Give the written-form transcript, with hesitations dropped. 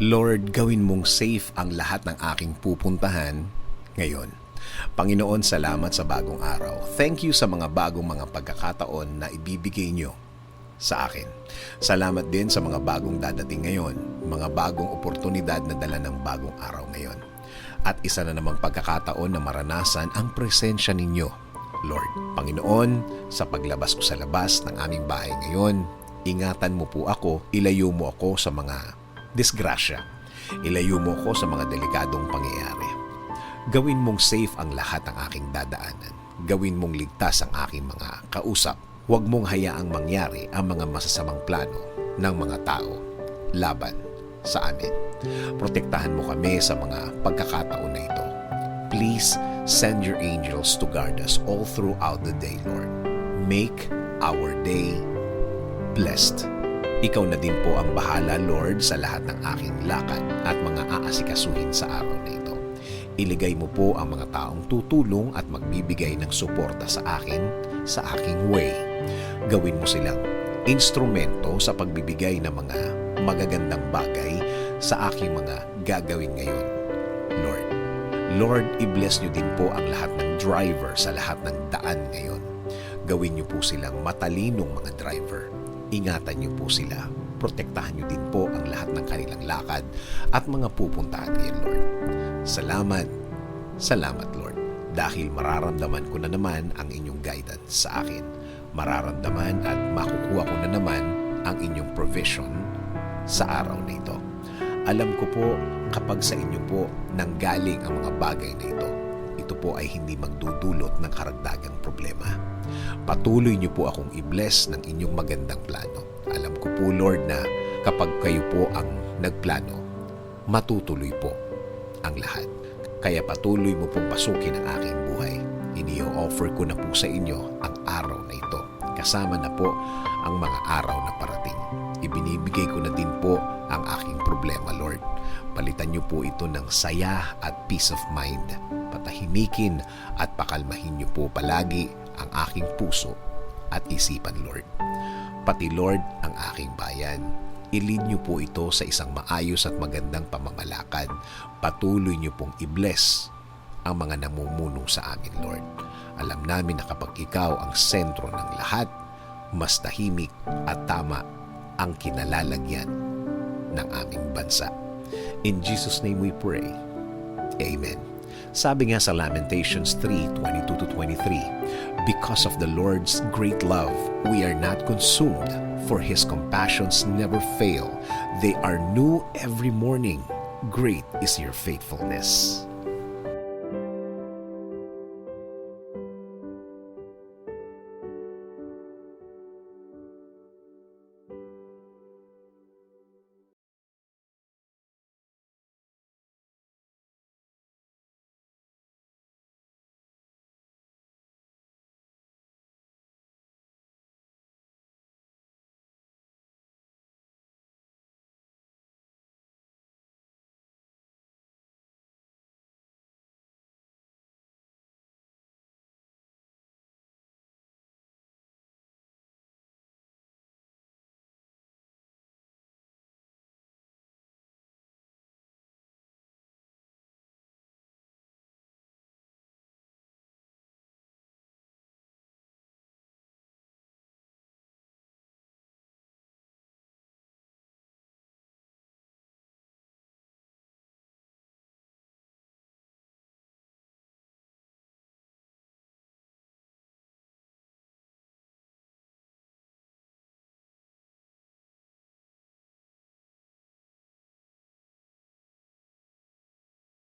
Lord, gawin mong safe ang lahat ng aking pupuntahan ngayon. Panginoon, salamat sa bagong araw. Thank you sa mga bagong mga pagkakataon na ibibigay nyo sa akin. Salamat din sa mga bagong dadating ngayon, mga bagong oportunidad na dala ng bagong araw ngayon. At isa na namang pagkakataon na maranasan ang presensya ninyo, Lord. Panginoon, sa paglabas ko sa labas ng aming bahay ngayon, ingatan mo po ako, ilayo mo ako sa mga disgrasya. Ilayo mo ako sa mga delikadong pangyayari. Gawin mong safe ang lahat ng aking dadaanan. Gawin mong ligtas ang aking mga kausap. Huwag mong hayaang mangyari ang mga masasamang plano ng mga tao laban sa amin. Protektahan mo kami sa mga pagkakataon na ito. Please send your angels to guard us all throughout the day, Lord. Make our day blessed. Ikaw na din po ang bahala, Lord, sa lahat ng aking lakad at mga aasikasuhin sa araw na ito. Iligay mo po ang mga taong tutulong at magbibigay ng suporta sa akin sa aking way. Gawin mo silang instrumento sa pagbibigay ng mga magagandang bagay sa aking mga gagawin ngayon, Lord. Lord, i-bless niyo din po ang lahat ng driver sa lahat ng daan ngayon. Gawin niyo po silang matalinong mga driver. Ingatan niyo po sila. Protektahan niyo din po ang lahat ng kanilang lakad at mga pupuntahan ngayon, Lord. Salamat. Salamat, Lord. Dahil mararamdaman ko na naman ang inyong guidance sa akin. Mararamdaman at makukuha ko na naman ang inyong provision sa araw na ito. Alam ko po kapag sa inyo po nanggaling ang mga bagay na ito, ito po ay hindi magdudulot ng karagdagang problema. Patuloy niyo po akong i-bless ng inyong magandang plano. Alam ko po, Lord, na kapag kayo po ang nagplano, matutuloy po ang lahat. Kaya patuloy mo pong pasukin ang aking buhay. Ini-offer ko na po sa inyo ang araw na ito. Kasama na po ang mga araw na parating. Ibinibigay ko na din po ang aking problema, Lord. Palitan niyo po ito ng saya at peace of mind. Patahimikin at pakalmahin niyo po palagi ang aking puso at isipan, Lord. Pati, Lord, ang aking bayan. I-lead niyo po ito sa isang maayos at magandang pamamalakad. Patuloy niyo pong i-bless ang mga namumuno sa amin, Lord. Alam namin na kapag ikaw ang sentro ng lahat, mas tahimik at tama ang kinalalagyan ng aming bansa. In Jesus' name we pray. Amen. Sabi nga sa Lamentations 3:22-23, because of the Lord's great love, we are not consumed, for His compassions never fail. They are new every morning. Great is your faithfulness.